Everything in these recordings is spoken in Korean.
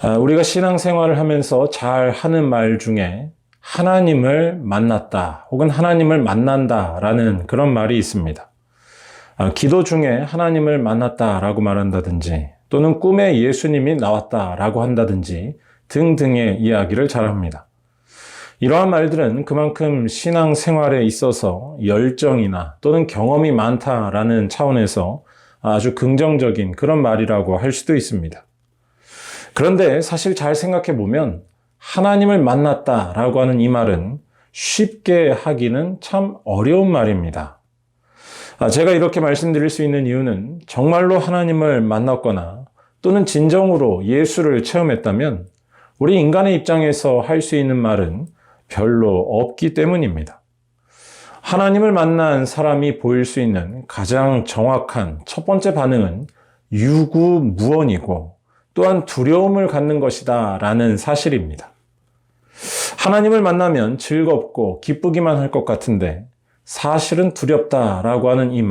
우리가 신앙생활을 하면서 잘 하는 말 중에 하나님을 만났다 혹은 하나님을 만난다라는 그런 말이 있습니다. 기도 중에 하나님을 만났다라고 말한다든지 또는 꿈에 예수님이 나왔다라고 한다든지 등등의 이야기를 잘 합니다. 이러한 말들은 그만큼 신앙생활에 있어서 열정이나 또는 경험이 많다라는 차원에서 아주 긍정적인 그런 말이라고 할 수도 있습니다. 그런데 사실 잘 생각해 보면 하나님을 만났다라고 하는 이 말은 쉽게 하기는 참 어려운 말입니다. 제가 이렇게 말씀드릴 수 있는 이유는 정말로 하나님을 만났거나 또는 진정으로 예수를 체험했다면 우리 인간의 입장에서 할 수 있는 말은 별로 없기 때문입니다. 하나님을 만난 사람이 보일 수 있는 가장 정확한 첫 번째 반응은 유구무원이고 또한 두려움을 갖는 것이다 라는 사실입니다. 하나님을 만나면 즐겁고 기쁘기만 할 것 같은데 사실은 두렵다라고 하는 이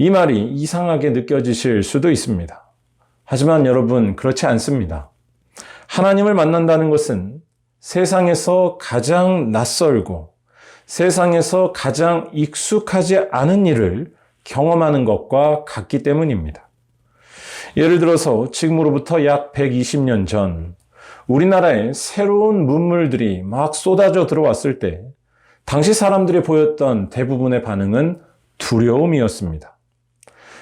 말이 이상하게 느껴지실 수도 있습니다. 하지만 여러분, 그렇지 않습니다. 하나님을 만난다는 것은 세상에서 가장 낯설고 세상에서 가장 익숙하지 않은 일을 경험하는 것과 같기 때문입니다. 예를 들어서 지금으로부터 약 120년 전 우리나라에 새로운 문물들이 막 쏟아져 들어왔을 때 당시 사람들이 보였던 대부분의 반응은 두려움이었습니다.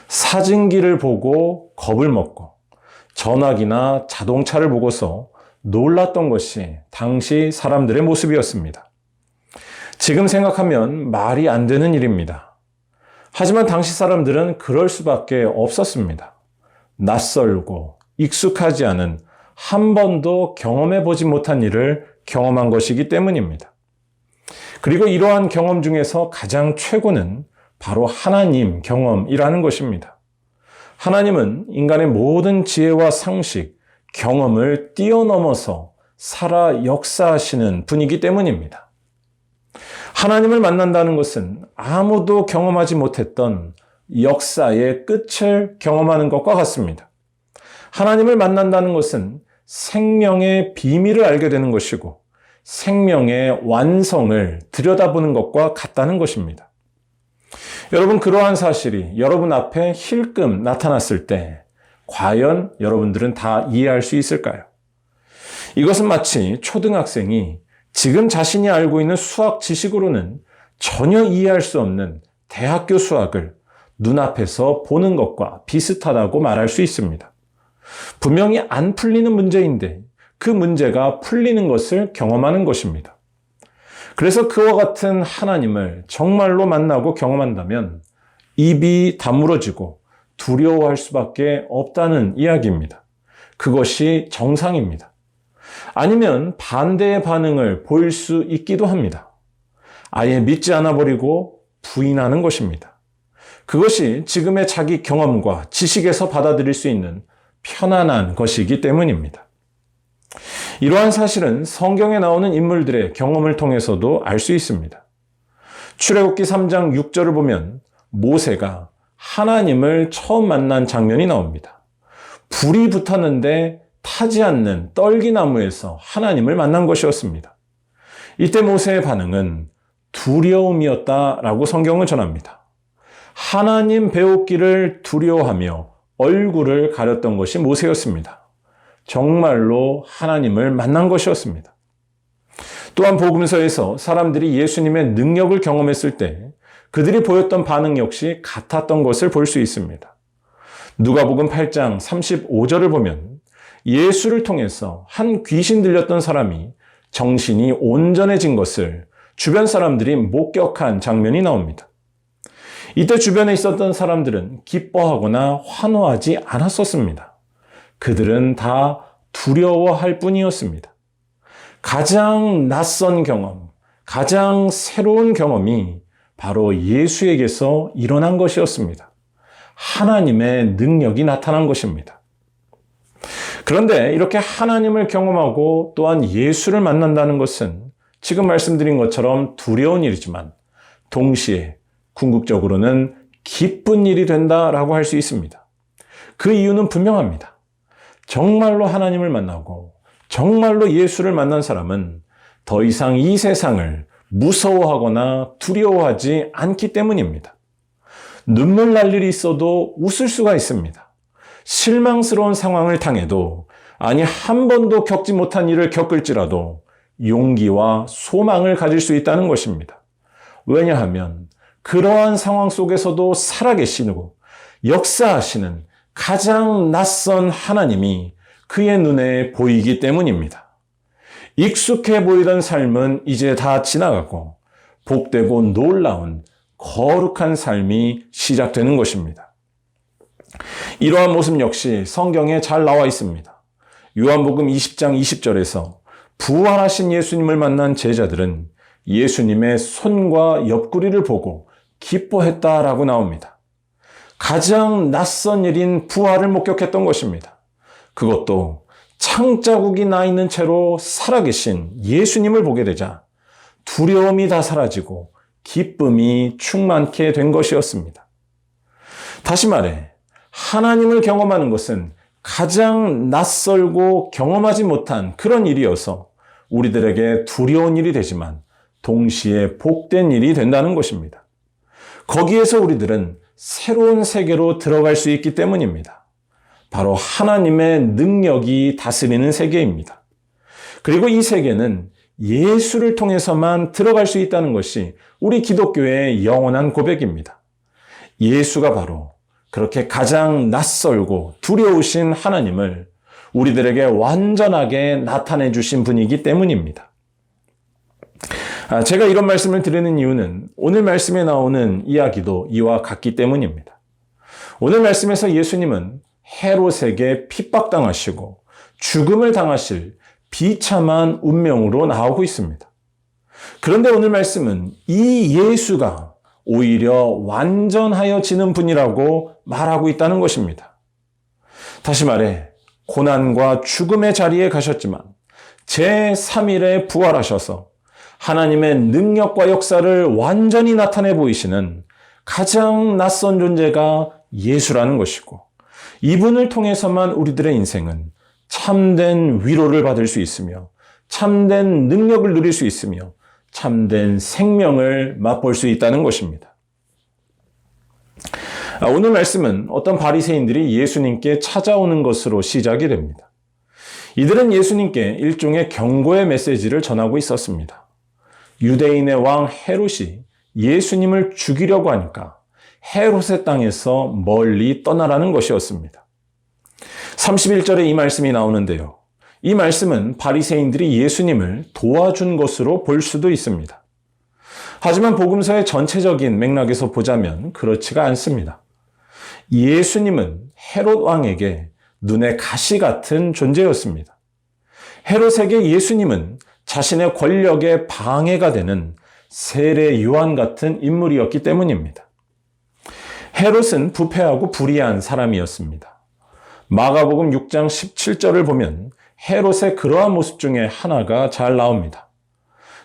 사진기를 보고 겁을 먹고 전화기나 자동차를 보고서 놀랐던 것이 당시 사람들의 모습이었습니다. 지금 생각하면 말이 안 되는 일입니다. 하지만 당시 사람들은 그럴 수밖에 없었습니다. 낯설고 익숙하지 않은 한 번도 경험해 보지 못한 일을 경험한 것이기 때문입니다. 그리고 이러한 경험 중에서 가장 최고는 바로 하나님 경험이라는 것입니다. 하나님은 인간의 모든 지혜와 상식, 경험을 뛰어넘어서 살아 역사하시는 분이기 때문입니다. 하나님을 만난다는 것은 아무도 경험하지 못했던 역사의 끝을 경험하는 것과 같습니다. 하나님을 만난다는 것은 생명의 비밀을 알게 되는 것이고 생명의 완성을 들여다보는 것과 같다는 것입니다. 여러분, 그러한 사실이 여러분 앞에 힐끔 나타났을 때 과연 여러분들은 다 이해할 수 있을까요? 이것은 마치 초등학생이 지금 자신이 알고 있는 수학 지식으로는 전혀 이해할 수 없는 대학교 수학을 눈앞에서 보는 것과 비슷하다고 말할 수 있습니다. 분명히 안 풀리는 문제인데 그 문제가 풀리는 것을 경험하는 것입니다. 그래서 그와 같은 하나님을 정말로 만나고 경험한다면 입이 다물어지고 두려워할 수밖에 없다는 이야기입니다. 그것이 정상입니다. 아니면 반대의 반응을 보일 수 있기도 합니다. 아예 믿지 않아 버리고 부인하는 것입니다. 그것이 지금의 자기 경험과 지식에서 받아들일 수 있는 편안한 것이기 때문입니다. 이러한 사실은 성경에 나오는 인물들의 경험을 통해서도 알 수 있습니다. 출애굽기 3장 6절을 보면 모세가 하나님을 처음 만난 장면이 나옵니다. 불이 붙었는데 타지 않는 떨기나무에서 하나님을 만난 것이었습니다. 이때 모세의 반응은 두려움이었다라고 성경은 전합니다. 하나님 배웠기를 두려워하며 얼굴을 가렸던 것이 모세였습니다. 정말로 하나님을 만난 것이었습니다. 또한 복음서에서 사람들이 예수님의 능력을 경험했을 때 그들이 보였던 반응 역시 같았던 것을 볼 수 있습니다. 누가복음 8장 35절을 보면 예수를 통해서 한 귀신 들렸던 사람이 정신이 온전해진 것을 주변 사람들이 목격한 장면이 나옵니다. 이때 주변에 있었던 사람들은 기뻐하거나 환호하지 않았었습니다. 그들은 다 두려워할 뿐이었습니다. 가장 낯선 경험, 가장 새로운 경험이 바로 예수에게서 일어난 것이었습니다. 하나님의 능력이 나타난 것입니다. 그런데 이렇게 하나님을 경험하고 또한 예수를 만난다는 것은 지금 말씀드린 것처럼 두려운 일이지만 동시에 궁극적으로는 기쁜 일이 된다라고 할 수 있습니다. 그 이유는 분명합니다. 정말로 하나님을 만나고 정말로 예수를 만난 사람은 더 이상 이 세상을 무서워하거나 두려워하지 않기 때문입니다. 눈물 날 일이 있어도 웃을 수가 있습니다. 실망스러운 상황을 당해도, 아니 한 번도 겪지 못한 일을 겪을지라도 용기와 소망을 가질 수 있다는 것입니다. 왜냐하면 그러한 상황 속에서도 살아계시고 역사하시는 가장 낯선 하나님이 그의 눈에 보이기 때문입니다. 익숙해 보이던 삶은 이제 다 지나가고 복되고 놀라운 거룩한 삶이 시작되는 것입니다. 이러한 모습 역시 성경에 잘 나와 있습니다. 요한복음 20장 20절에서 부활하신 예수님을 만난 제자들은 예수님의 손과 옆구리를 보고 기뻐했다라고 나옵니다. 가장 낯선 일인 부활을 목격했던 것입니다. 그것도 창자국이 나 있는 채로 살아계신 예수님을 보게 되자 두려움이 다 사라지고 기쁨이 충만케 된 것이었습니다. 다시 말해, 하나님을 경험하는 것은 가장 낯설고 경험하지 못한 그런 일이어서 우리들에게 두려운 일이 되지만 동시에 복된 일이 된다는 것입니다. 거기에서 우리들은 새로운 세계로 들어갈 수 있기 때문입니다. 바로 하나님의 능력이 다스리는 세계입니다. 그리고 이 세계는 예수를 통해서만 들어갈 수 있다는 것이 우리 기독교의 영원한 고백입니다. 예수가 바로 그렇게 가장 낯설고 두려우신 하나님을 우리들에게 완전하게 나타내 주신 분이기 때문입니다. 제가 이런 말씀을 드리는 이유는 오늘 말씀에 나오는 이야기도 이와 같기 때문입니다. 오늘 말씀에서 예수님은 헤롯에게 핍박당하시고 죽음을 당하실 비참한 운명으로 나오고 있습니다. 그런데 오늘 말씀은 이 예수가 오히려 완전하여지는 분이라고 말하고 있다는 것입니다. 다시 말해, 고난과 죽음의 자리에 가셨지만 제3일에 부활하셔서 하나님의 능력과 역사를 완전히 나타내 보이시는 가장 낯선 존재가 예수라는 것이고, 이분을 통해서만 우리들의 인생은 참된 위로를 받을 수 있으며 참된 능력을 누릴 수 있으며 참된 생명을 맛볼 수 있다는 것입니다. 오늘 말씀은 어떤 바리새인들이 예수님께 찾아오는 것으로 시작이 됩니다. 이들은 예수님께 일종의 경고의 메시지를 전하고 있었습니다. 유대인의 왕 헤롯이 예수님을 죽이려고 하니까 헤롯의 땅에서 멀리 떠나라는 것이었습니다. 31절에 이 말씀이 나오는데요. 이 말씀은 바리새인들이 예수님을 도와준 것으로 볼 수도 있습니다. 하지만 복음서의 전체적인 맥락에서 보자면 그렇지가 않습니다. 예수님은 헤롯 왕에게 눈의 가시 같은 존재였습니다. 헤롯에게 예수님은 자신의 권력에 방해가 되는 세례 요한 같은 인물이었기 때문입니다. 헤롯은 부패하고 불의한 사람이었습니다. 마가복음 6장 17절을 보면 헤롯의 그러한 모습 중에 하나가 잘 나옵니다.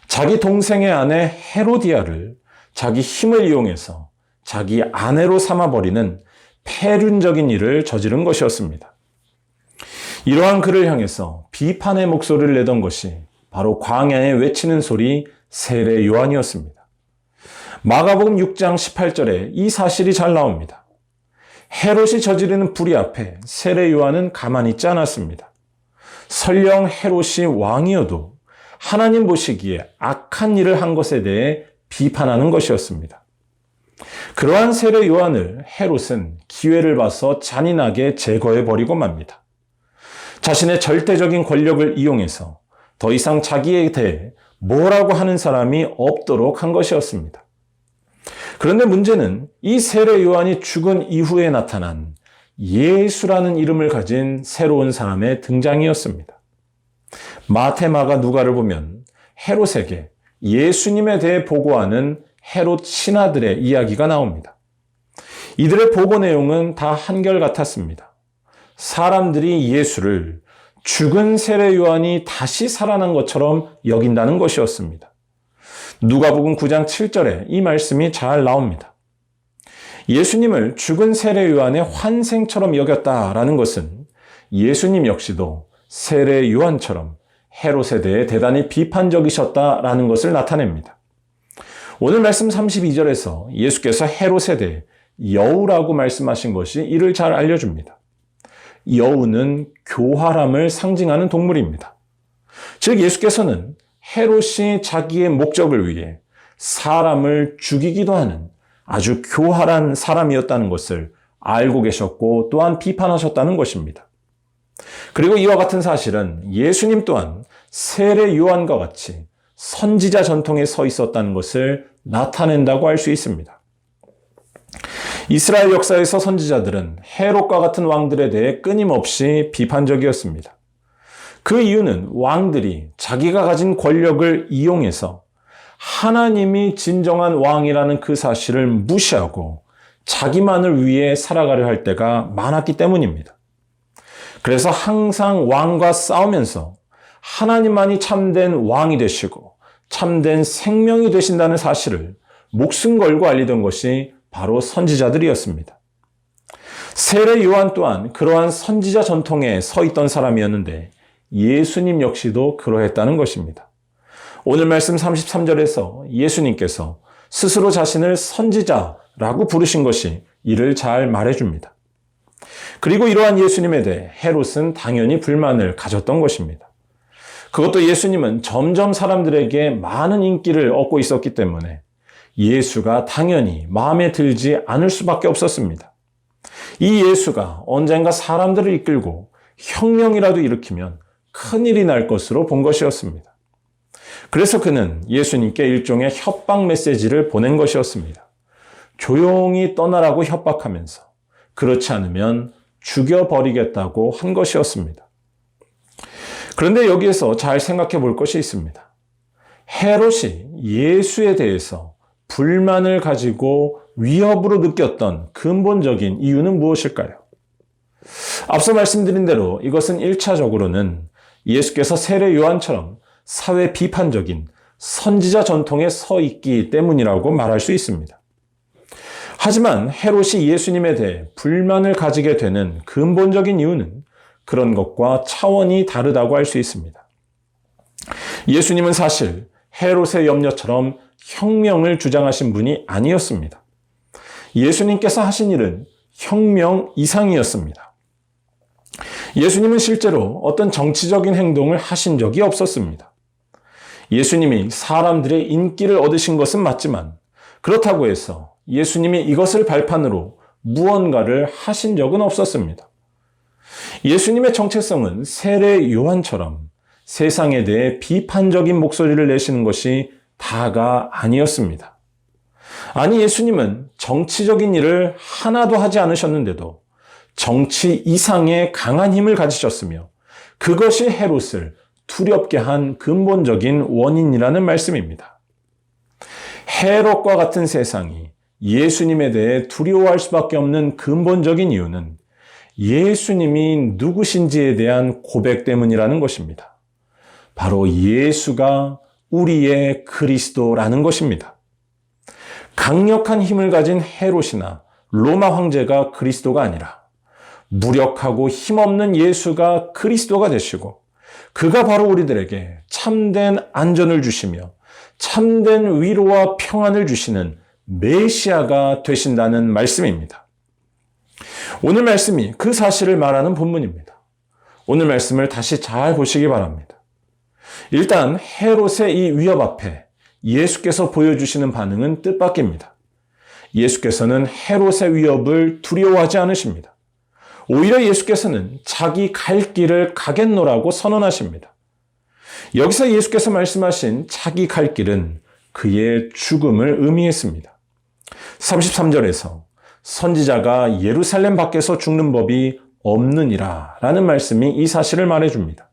자기 동생의 아내 헤로디아를 자기 힘을 이용해서 자기 아내로 삼아버리는 폐륜적인 일을 저지른 것이었습니다. 이러한 그를 향해서 비판의 목소리를 내던 것이 바로 광야에 외치는 소리 세례 요한이었습니다. 마가복음 6장 18절에 이 사실이 잘 나옵니다. 헤롯이 저지르는 불의 앞에 세례 요한은 가만히 있지 않았습니다. 설령 헤롯이 왕이어도 하나님 보시기에 악한 일을 한 것에 대해 비판하는 것이었습니다. 그러한 세례 요한을 헤롯은 기회를 봐서 잔인하게 제거해버리고 맙니다. 자신의 절대적인 권력을 이용해서 더 이상 자기에 대해 뭐라고 하는 사람이 없도록 한 것이었습니다. 그런데 문제는 이 세례 요한이 죽은 이후에 나타난 예수라는 이름을 가진 새로운 사람의 등장이었습니다. 마태, 마가, 누가를 보면 헤롯에게 예수님에 대해 보고하는 헤롯 신하들의 이야기가 나옵니다. 이들의 보고 내용은 다 한결같았습니다. 사람들이 예수를 죽은 세례 요한이 다시 살아난 것처럼 여긴다는 것이었습니다. 누가복음 9장 7절에 이 말씀이 잘 나옵니다. 예수님을 죽은 세례 요한의 환생처럼 여겼다라는 것은 예수님 역시도 세례 요한처럼 헤롯에 대해 대단히 비판적이셨다라는 것을 나타냅니다. 오늘 말씀 32절에서 예수께서 헤롯에 대해 여우라고 말씀하신 것이 이를 잘 알려줍니다. 여우는 교활함을 상징하는 동물입니다. 즉 예수께서는 헤롯이 자기의 목적을 위해 사람을 죽이기도 하는 아주 교활한 사람이었다는 것을 알고 계셨고 또한 비판하셨다는 것입니다. 그리고 이와 같은 사실은 예수님 또한 세례 요한과 같이 선지자 전통에 서 있었다는 것을 나타낸다고 할 수 있습니다. 이스라엘 역사에서 선지자들은 헤롯과 같은 왕들에 대해 끊임없이 비판적이었습니다. 그 이유는 왕들이 자기가 가진 권력을 이용해서 하나님이 진정한 왕이라는 그 사실을 무시하고 자기만을 위해 살아가려 할 때가 많았기 때문입니다. 그래서 항상 왕과 싸우면서 하나님만이 참된 왕이 되시고 참된 생명이 되신다는 사실을 목숨 걸고 알리던 것이 바로 선지자들이었습니다. 세례 요한 또한 그러한 선지자 전통에 서 있던 사람이었는데 예수님 역시도 그러했다는 것입니다. 오늘 말씀 33절에서 예수님께서 스스로 자신을 선지자라고 부르신 것이 이를 잘 말해줍니다. 그리고 이러한 예수님에 대해 헤롯은 당연히 불만을 가졌던 것입니다. 그것도 예수님은 점점 사람들에게 많은 인기를 얻고 있었기 때문에 예수가 당연히 마음에 들지 않을 수밖에 없었습니다. 이 예수가 언젠가 사람들을 이끌고 혁명이라도 일으키면 큰일이 날 것으로 본 것이었습니다. 그래서 그는 예수님께 일종의 협박 메시지를 보낸 것이었습니다. 조용히 떠나라고 협박하면서 그렇지 않으면 죽여버리겠다고 한 것이었습니다. 그런데 여기에서 잘 생각해 볼 것이 있습니다. 헤롯이 예수에 대해서 불만을 가지고 위협으로 느꼈던 근본적인 이유는 무엇일까요? 앞서 말씀드린 대로 이것은 1차적으로는 예수께서 세례 요한처럼 사회 비판적인 선지자 전통에 서 있기 때문이라고 말할 수 있습니다. 하지만 헤롯이 예수님에 대해 불만을 가지게 되는 근본적인 이유는 그런 것과 차원이 다르다고 할 수 있습니다. 예수님은 사실 헤롯의 염려처럼 혁명을 주장하신 분이 아니었습니다. 예수님께서 하신 일은 혁명 이상이었습니다. 예수님은 실제로 어떤 정치적인 행동을 하신 적이 없었습니다. 예수님이 사람들의 인기를 얻으신 것은 맞지만 그렇다고 해서 예수님이 이것을 발판으로 무언가를 하신 적은 없었습니다. 예수님의 정체성은 세례 요한처럼 세상에 대해 비판적인 목소리를 내시는 것이 다가 아니었습니다. 아니, 예수님은 정치적인 일을 하나도 하지 않으셨는데도 정치 이상의 강한 힘을 가지셨으며 그것이 헤롯을 두렵게 한 근본적인 원인이라는 말씀입니다. 헤롯과 같은 세상이 예수님에 대해 두려워할 수밖에 없는 근본적인 이유는 예수님이 누구신지에 대한 고백 때문이라는 것입니다. 바로 예수가 우리의 그리스도라는 것입니다. 강력한 힘을 가진 헤롯이나 로마 황제가 그리스도가 아니라 무력하고 힘없는 예수가 그리스도가 되시고 그가 바로 우리들에게 참된 안전을 주시며 참된 위로와 평안을 주시는 메시아가 되신다는 말씀입니다. 오늘 말씀이 그 사실을 말하는 본문입니다. 오늘 말씀을 다시 잘 보시기 바랍니다. 일단 헤롯의 이 위협 앞에 예수께서 보여주시는 반응은 뜻밖입니다. 예수께서는 헤롯의 위협을 두려워하지 않으십니다. 오히려 예수께서는 자기 갈 길을 가겠노라고 선언하십니다. 여기서 예수께서 말씀하신 자기 갈 길은 그의 죽음을 의미했습니다. 33절에서 선지자가 예루살렘 밖에서 죽는 법이 없느니라 라는 말씀이 이 사실을 말해줍니다.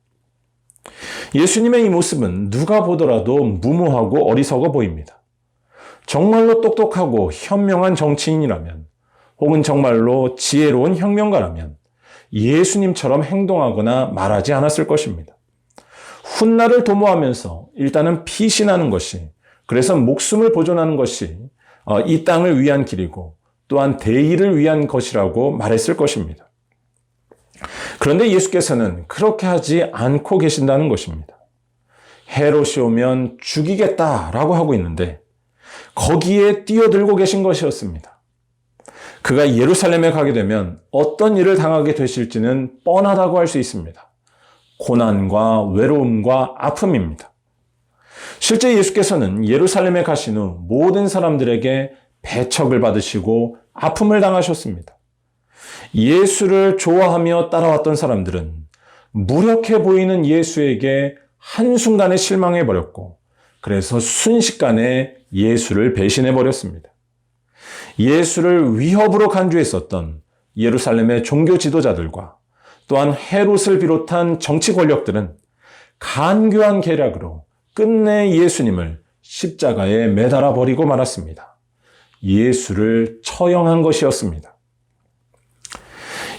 예수님의 이 모습은 누가 보더라도 무모하고 어리석어 보입니다. 정말로 똑똑하고 현명한 정치인이라면 혹은 정말로 지혜로운 혁명가라면 예수님처럼 행동하거나 말하지 않았을 것입니다. 훗날을 도모하면서 일단은 피신하는 것이, 그래서 목숨을 보존하는 것이 이 땅을 위한 길이고 또한 대의를 위한 것이라고 말했을 것입니다. 그런데 예수께서는 그렇게 하지 않고 계신다는 것입니다. 헤롯이 오면 죽이겠다라고 하고 있는데 거기에 뛰어들고 계신 것이었습니다. 그가 예루살렘에 가게 되면 어떤 일을 당하게 되실지는 뻔하다고 할 수 있습니다. 고난과 외로움과 아픔입니다. 실제 예수께서는 예루살렘에 가신 후 모든 사람들에게 배척을 받으시고 아픔을 당하셨습니다. 예수를 좋아하며 따라왔던 사람들은 무력해 보이는 예수에게 한순간에 실망해버렸고 그래서 순식간에 예수를 배신해버렸습니다. 예수를 위협으로 간주했었던 예루살렘의 종교 지도자들과 또한 헤롯을 비롯한 정치 권력들은 간교한 계략으로 끝내 예수님을 십자가에 매달아 버리고 말았습니다. 예수를 처형한 것이었습니다.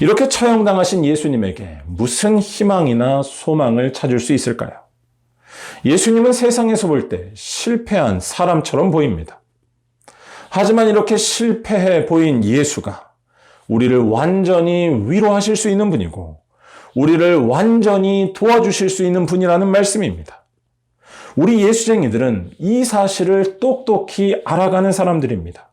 이렇게 처형당하신 예수님에게 무슨 희망이나 소망을 찾을 수 있을까요? 예수님은 세상에서 볼 때 실패한 사람처럼 보입니다. 하지만 이렇게 실패해 보인 예수가 우리를 완전히 위로하실 수 있는 분이고 우리를 완전히 도와주실 수 있는 분이라는 말씀입니다. 우리 예수쟁이들은 이 사실을 똑똑히 알아가는 사람들입니다.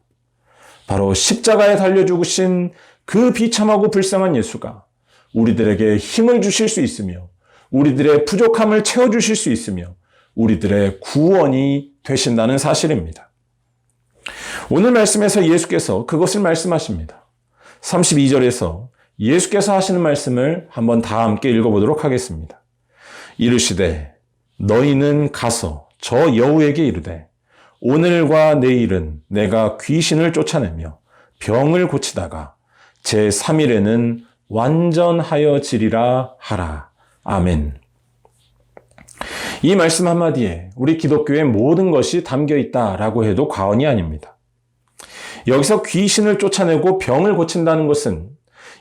바로 십자가에 달려 죽으신 그 비참하고 불쌍한 예수가 우리들에게 힘을 주실 수 있으며 우리들의 부족함을 채워주실 수 있으며 우리들의 구원이 되신다는 사실입니다. 오늘 말씀에서 예수께서 그것을 말씀하십니다. 32절에서 예수께서 하시는 말씀을 한번 다 함께 읽어보도록 하겠습니다. 이르시되 너희는 가서 저 여우에게 이르되 오늘과 내일은 내가 귀신을 쫓아내며 병을 고치다가 제3일에는 완전하여지리라 하라. 아멘. 이 말씀 한마디에 우리 기독교의 모든 것이 담겨 있다라고 해도 과언이 아닙니다. 여기서 귀신을 쫓아내고 병을 고친다는 것은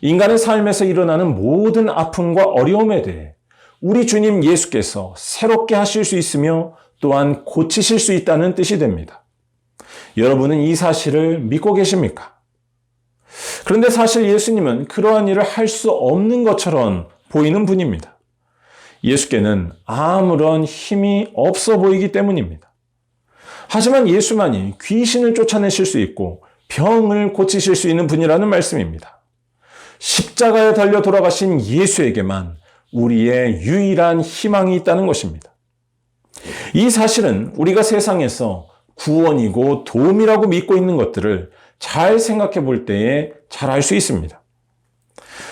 인간의 삶에서 일어나는 모든 아픔과 어려움에 대해 우리 주님 예수께서 새롭게 하실 수 있으며 또한 고치실 수 있다는 뜻이 됩니다. 여러분은 이 사실을 믿고 계십니까? 그런데 사실 예수님은 그러한 일을 할 수 없는 것처럼 보이는 분입니다. 예수께는 아무런 힘이 없어 보이기 때문입니다. 하지만 예수만이 귀신을 쫓아내실 수 있고 병을 고치실 수 있는 분이라는 말씀입니다. 십자가에 달려 돌아가신 예수에게만 우리의 유일한 희망이 있다는 것입니다. 이 사실은 우리가 세상에서 구원이고 도움이라고 믿고 있는 것들을 잘 생각해 볼 때에 잘 알 수 있습니다.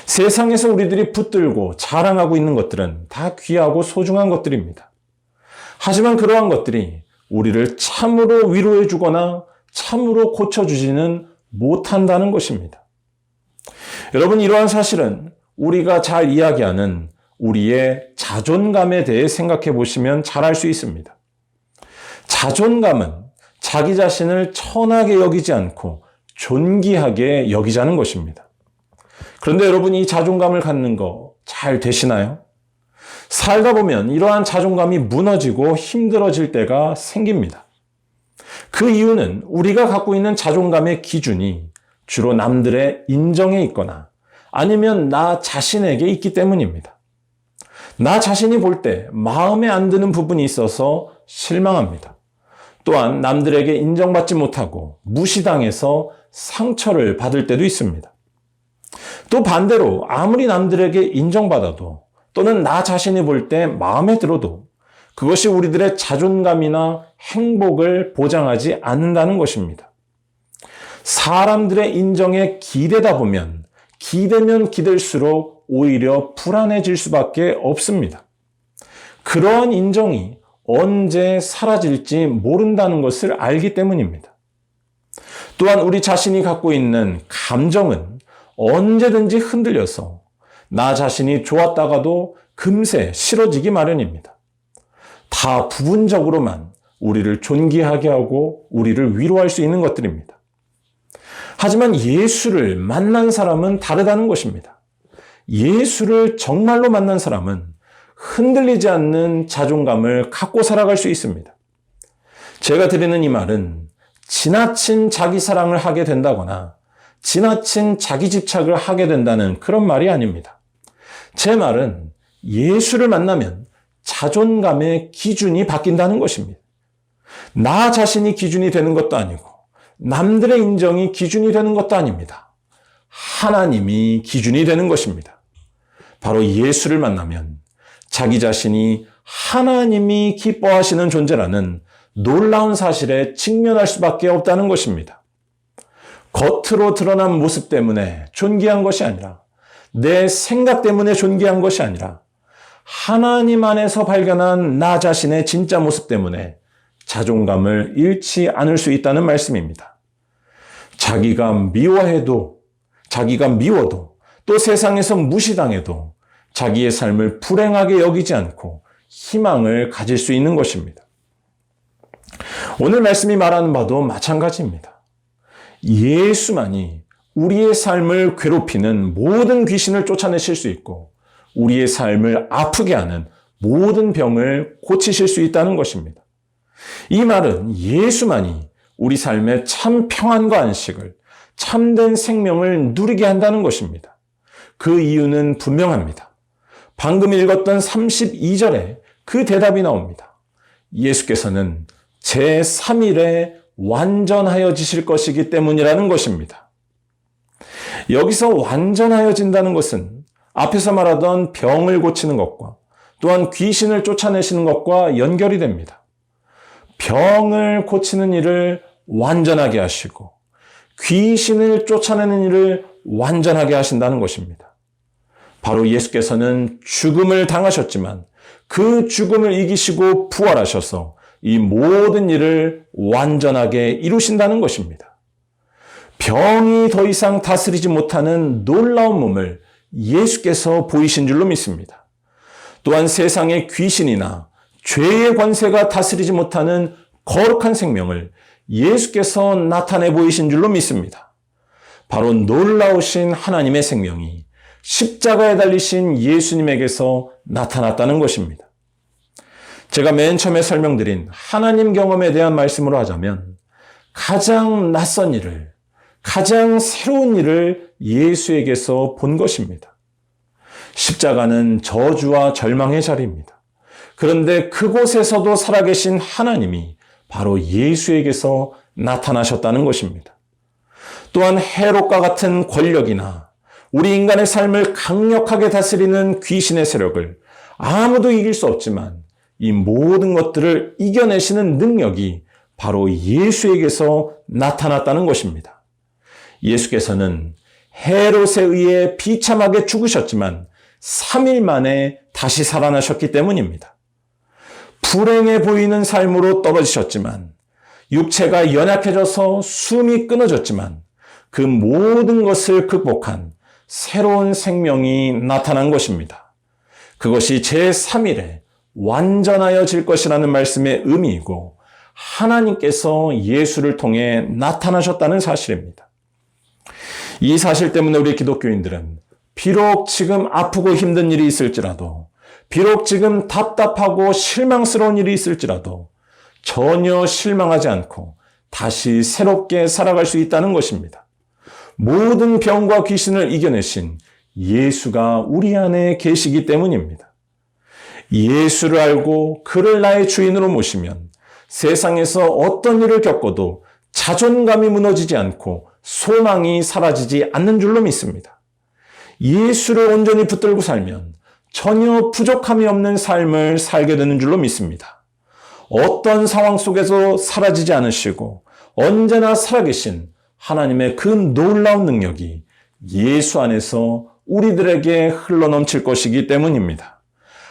세상에서 우리들이 붙들고 자랑하고 있는 것들은 다 귀하고 소중한 것들입니다. 하지만 그러한 것들이 우리를 참으로 위로해 주거나 참으로 고쳐주지는 못한다는 것입니다. 여러분, 이러한 사실은 우리가 잘 이야기하는 우리의 자존감에 대해 생각해 보시면 잘 알 수 있습니다. 자존감은 자기 자신을 천하게 여기지 않고 존귀하게 여기자는 것입니다. 그런데 여러분, 이 자존감을 갖는 거 잘 되시나요? 살다 보면 이러한 자존감이 무너지고 힘들어질 때가 생깁니다. 그 이유는 우리가 갖고 있는 자존감의 기준이 주로 남들의 인정에 있거나 아니면 나 자신에게 있기 때문입니다. 나 자신이 볼 때 마음에 안 드는 부분이 있어서 실망합니다. 또한 남들에게 인정받지 못하고 무시당해서 상처를 받을 때도 있습니다. 또 반대로 아무리 남들에게 인정받아도 또는 나 자신이 볼 때 마음에 들어도 그것이 우리들의 자존감이나 행복을 보장하지 않는다는 것입니다. 사람들의 인정에 기대다 보면 기대면 기댈수록 오히려 불안해질 수밖에 없습니다. 그러한 인정이 언제 사라질지 모른다는 것을 알기 때문입니다. 또한 우리 자신이 갖고 있는 감정은 언제든지 흔들려서 나 자신이 좋았다가도 금세 싫어지기 마련입니다. 다 부분적으로만 우리를 존귀하게 하고 우리를 위로할 수 있는 것들입니다. 하지만 예수를 만난 사람은 다르다는 것입니다. 예수를 정말로 만난 사람은 흔들리지 않는 자존감을 갖고 살아갈 수 있습니다. 제가 드리는 이 말은 지나친 자기 사랑을 하게 된다거나 지나친 자기 집착을 하게 된다는 그런 말이 아닙니다. 제 말은 예수를 만나면 자존감의 기준이 바뀐다는 것입니다. 나 자신이 기준이 되는 것도 아니고 남들의 인정이 기준이 되는 것도 아닙니다. 하나님이 기준이 되는 것입니다. 바로 예수를 만나면 자기 자신이 하나님이 기뻐하시는 존재라는 놀라운 사실에 직면할 수밖에 없다는 것입니다. 겉으로 드러난 모습 때문에 존귀한 것이 아니라 내 생각 때문에 존귀한 것이 아니라 하나님 안에서 발견한 나 자신의 진짜 모습 때문에 자존감을 잃지 않을 수 있다는 말씀입니다. 자기가 미워도 또 세상에서 무시당해도 자기의 삶을 불행하게 여기지 않고 희망을 가질 수 있는 것입니다. 오늘 말씀이 말하는 바도 마찬가지입니다. 예수만이 우리의 삶을 괴롭히는 모든 귀신을 쫓아내실 수 있고 우리의 삶을 아프게 하는 모든 병을 고치실 수 있다는 것입니다. 이 말은 예수만이 우리 삶의 참 평안과 안식을, 참된 생명을 누리게 한다는 것입니다. 그 이유는 분명합니다. 방금 읽었던 32절에 그 대답이 나옵니다. 예수께서는 제3일에 완전하여지실 것이기 때문이라는 것입니다. 여기서 완전하여진다는 것은 앞에서 말하던 병을 고치는 것과 또한 귀신을 쫓아내시는 것과 연결이 됩니다. 병을 고치는 일을 완전하게 하시고 귀신을 쫓아내는 일을 완전하게 하신다는 것입니다. 바로 예수께서는 죽음을 당하셨지만 그 죽음을 이기시고 부활하셔서 이 모든 일을 완전하게 이루신다는 것입니다. 병이 더 이상 다스리지 못하는 놀라운 몸을 예수께서 보이신 줄로 믿습니다. 또한 세상의 귀신이나 죄의 권세가 다스리지 못하는 거룩한 생명을 예수께서 나타내 보이신 줄로 믿습니다. 바로 놀라우신 하나님의 생명이 십자가에 달리신 예수님에게서 나타났다는 것입니다. 제가 맨 처음에 설명드린 하나님 경험에 대한 말씀으로 하자면 가장 낯선 일을, 가장 새로운 일을 예수에게서 본 것입니다. 십자가는 저주와 절망의 자리입니다. 그런데 그곳에서도 살아계신 하나님이 바로 예수에게서 나타나셨다는 것입니다. 또한 헤롯과 같은 권력이나 우리 인간의 삶을 강력하게 다스리는 귀신의 세력을 아무도 이길 수 없지만 이 모든 것들을 이겨내시는 능력이 바로 예수에게서 나타났다는 것입니다. 예수께서는 헤롯에 의해 비참하게 죽으셨지만 3일 만에 다시 살아나셨기 때문입니다. 불행해 보이는 삶으로 떨어지셨지만 육체가 연약해져서 숨이 끊어졌지만 그 모든 것을 극복한 새로운 생명이 나타난 것입니다. 그것이 제3일에 완전하여질 것이라는 말씀의 의미이고 하나님께서 예수를 통해 나타나셨다는 사실입니다. 이 사실 때문에 우리 기독교인들은 비록 지금 아프고 힘든 일이 있을지라도 비록 지금 답답하고 실망스러운 일이 있을지라도 전혀 실망하지 않고 다시 새롭게 살아갈 수 있다는 것입니다. 모든 병과 귀신을 이겨내신 예수가 우리 안에 계시기 때문입니다. 예수를 알고 그를 나의 주인으로 모시면 세상에서 어떤 일을 겪어도 자존감이 무너지지 않고 소망이 사라지지 않는 줄로 믿습니다. 예수를 온전히 붙들고 살면 전혀 부족함이 없는 삶을 살게 되는 줄로 믿습니다. 어떤 상황 속에서 사라지지 않으시고 언제나 살아계신 하나님의 그 놀라운 능력이 예수 안에서 우리들에게 흘러넘칠 것이기 때문입니다.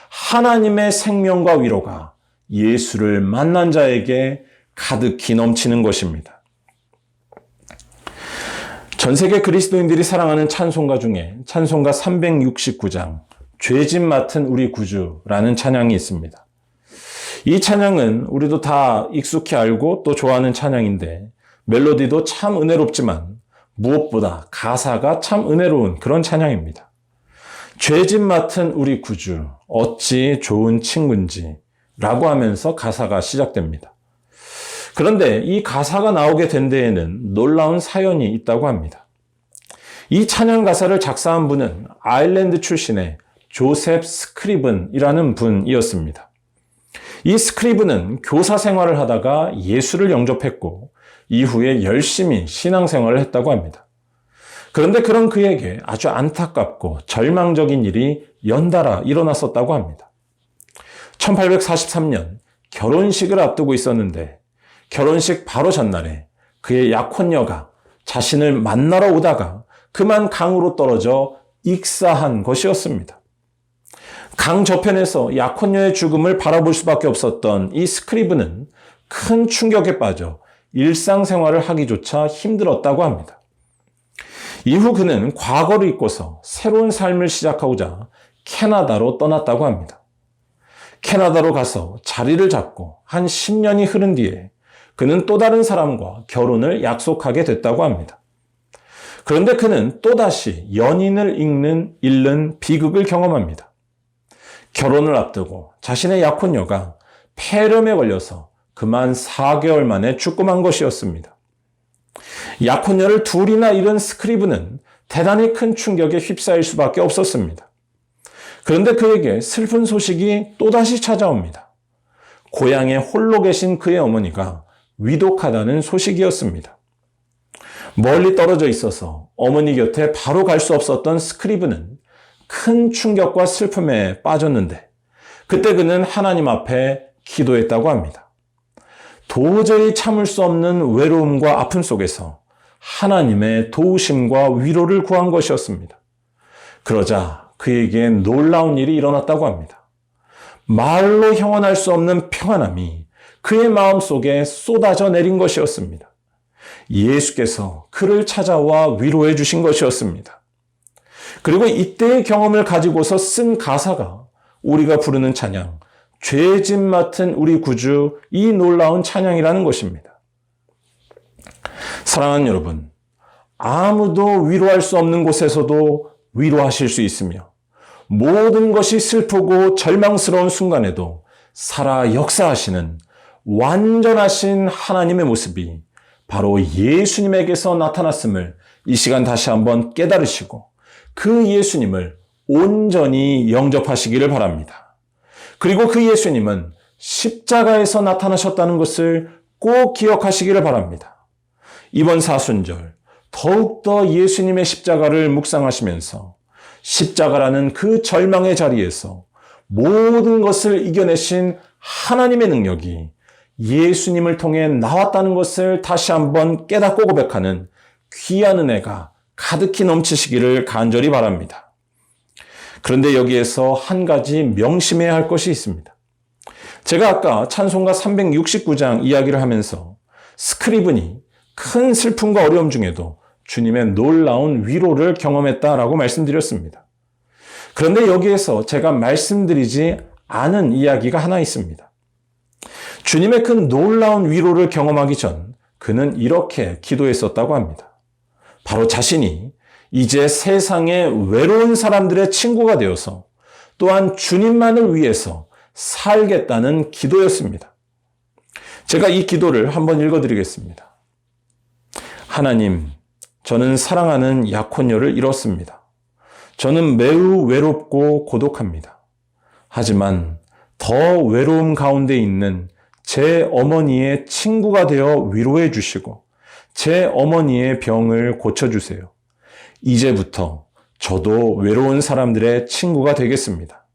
하나님의 생명과 위로가 예수를 만난 자에게 가득히 넘치는 것입니다. 전 세계 그리스도인들이 사랑하는 찬송가 중에 찬송가 369장 죄짐 맡은 우리 구주라는 찬양이 있습니다. 이 찬양은 우리도 다 익숙히 알고 또 좋아하는 찬양인데 멜로디도 참 은혜롭지만 무엇보다 가사가 참 은혜로운 그런 찬양입니다. 죄짐 맡은 우리 구주 어찌 좋은 친구인지 라고 하면서 가사가 시작됩니다. 그런데 이 가사가 나오게 된 데에는 놀라운 사연이 있다고 합니다. 이 찬양 가사를 작사한 분은 아일랜드 출신의 조셉 스크리븐이라는 분이었습니다. 이 스크리븐은 교사 생활을 하다가 예수를 영접했고 이후에 열심히 신앙생활을 했다고 합니다. 그런데 그런 그에게 아주 안타깝고 절망적인 일이 연달아 일어났었다고 합니다. 1843년 결혼식을 앞두고 있었는데 결혼식 바로 전날에 그의 약혼녀가 자신을 만나러 오다가 그만 강으로 떨어져 익사한 것이었습니다. 강 저편에서 약혼녀의 죽음을 바라볼 수밖에 없었던 이 스크리브는 큰 충격에 빠져 일상생활을 하기조차 힘들었다고 합니다. 이후 그는 과거를 잊고서 새로운 삶을 시작하고자 캐나다로 떠났다고 합니다. 캐나다로 가서 자리를 잡고 한 10년이 흐른 뒤에 그는 또 다른 사람과 결혼을 약속하게 됐다고 합니다. 그런데 그는 또다시 연인을 잃는 비극을 경험합니다. 결혼을 앞두고 자신의 약혼녀가 폐렴에 걸려서 그만 4개월 만에 죽고만 것이었습니다. 약혼녀를 둘이나 잃은 스크리브는 대단히 큰 충격에 휩싸일 수밖에 없었습니다. 그런데 그에게 슬픈 소식이 또다시 찾아옵니다. 고향에 홀로 계신 그의 어머니가 위독하다는 소식이었습니다. 멀리 떨어져 있어서 어머니 곁에 바로 갈 수 없었던 스크리브는 큰 충격과 슬픔에 빠졌는데 그때 그는 하나님 앞에 기도했다고 합니다. 도저히 참을 수 없는 외로움과 아픔 속에서 하나님의 도우심과 위로를 구한 것이었습니다. 그러자 그에게 놀라운 일이 일어났다고 합니다. 말로 형언할 수 없는 평안함이 그의 마음속에 쏟아져 내린 것이었습니다. 예수께서 그를 찾아와 위로해 주신 것이었습니다. 그리고 이때의 경험을 가지고서 쓴 가사가 우리가 부르는 찬양, 죄짐 맡은 우리 구주 이 놀라운 찬양이라는 것입니다. 사랑하는 여러분, 아무도 위로할 수 없는 곳에서도 위로하실 수 있으며 모든 것이 슬프고 절망스러운 순간에도 살아 역사하시는 완전하신 하나님의 모습이 바로 예수님에게서 나타났음을 이 시간 다시 한번 깨달으시고 그 예수님을 온전히 영접하시기를 바랍니다. 그리고 그 예수님은 십자가에서 나타나셨다는 것을 꼭 기억하시기를 바랍니다. 이번 사순절 더욱더 예수님의 십자가를 묵상하시면서 십자가라는 그 절망의 자리에서 모든 것을 이겨내신 하나님의 능력이 예수님을 통해 나왔다는 것을 다시 한번 깨닫고 고백하는 귀한 은혜가 가득히 넘치시기를 간절히 바랍니다. 그런데 여기에서 한 가지 명심해야 할 것이 있습니다. 제가 아까 찬송가 369장 이야기를 하면서 스크리븐이 큰 슬픔과 어려움 중에도 주님의 놀라운 위로를 경험했다라고 말씀드렸습니다. 그런데 여기에서 제가 말씀드리지 않은 이야기가 하나 있습니다. 주님의 그 놀라운 위로를 경험하기 전 그는 이렇게 기도했었다고 합니다. 바로 자신이 이제 세상의 외로운 사람들의 친구가 되어서 또한 주님만을 위해서 살겠다는 기도였습니다. 제가 이 기도를 한번 읽어드리겠습니다. 하나님, 저는 사랑하는 약혼녀를 잃었습니다. 저는 매우 외롭고 고독합니다. 하지만 더 외로움 가운데 있는 제 어머니의 친구가 되어 위로해 주시고 제 어머니의 병을 고쳐주세요. 이제부터 저도 외로운 사람들의 친구가 되겠습니다.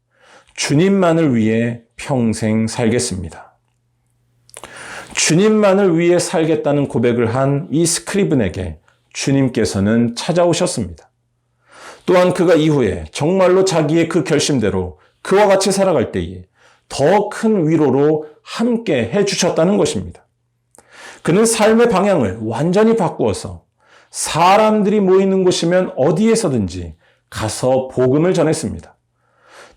주님만을 위해 평생 살겠습니다. 주님만을 위해 살겠다는 고백을 한 이 스크리븐에게 주님께서는 찾아오셨습니다. 또한 그가 이후에 정말로 자기의 그 결심대로 그와 같이 살아갈 때에 더 큰 위로로 함께 해주셨다는 것입니다. 그는 삶의 방향을 완전히 바꾸어서 사람들이 모이는 곳이면 어디에서든지 가서 복음을 전했습니다.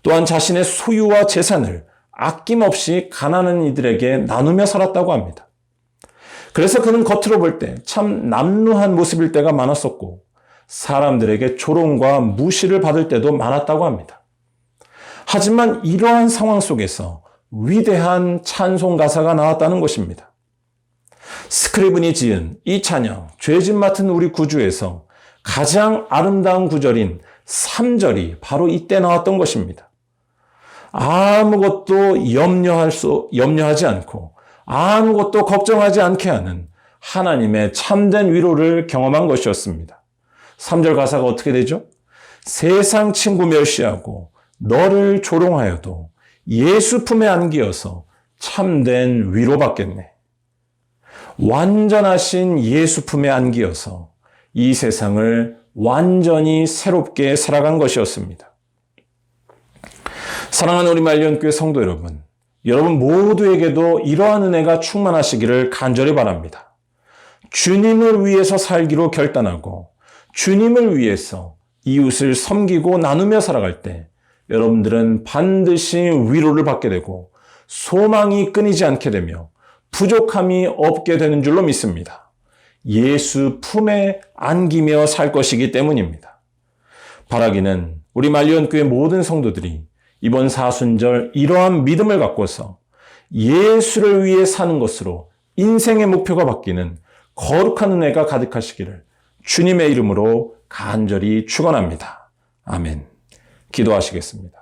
또한 자신의 소유와 재산을 아낌없이 가난한 이들에게 나누며 살았다고 합니다. 그래서 그는 겉으로 볼 때 참 남루한 모습일 때가 많았었고 사람들에게 조롱과 무시를 받을 때도 많았다고 합니다. 하지만 이러한 상황 속에서 위대한 찬송 가사가 나왔다는 것입니다. 스크리븐이 지은 이 찬양, 죄짐 맡은 우리 구주에서 가장 아름다운 구절인 3절이 바로 이때 나왔던 것입니다. 아무것도 염려하지 않고 아무것도 걱정하지 않게 하는 하나님의 참된 위로를 경험한 것이었습니다. 3절 가사가 어떻게 되죠? 세상 친구 멸시하고 너를 조롱하여도 예수 품에 안기어서 참된 위로받겠네. 완전하신 예수 품에 안기어서 이 세상을 완전히 새롭게 살아간 것이었습니다. 사랑하는 우리 말년교회 성도 여러분, 여러분 모두에게도 이러한 은혜가 충만하시기를 간절히 바랍니다. 주님을 위해서 살기로 결단하고 주님을 위해서 이웃을 섬기고 나누며 살아갈 때 여러분들은 반드시 위로를 받게 되고 소망이 끊이지 않게 되며 부족함이 없게 되는 줄로 믿습니다. 예수 품에 안기며 살 것이기 때문입니다. 바라기는 우리 말리언교회 모든 성도들이 이번 사순절 이러한 믿음을 갖고서 예수를 위해 사는 것으로 인생의 목표가 바뀌는 거룩한 은혜가 가득하시기를 주님의 이름으로 간절히 축원합니다. 아멘. 기도하시겠습니다.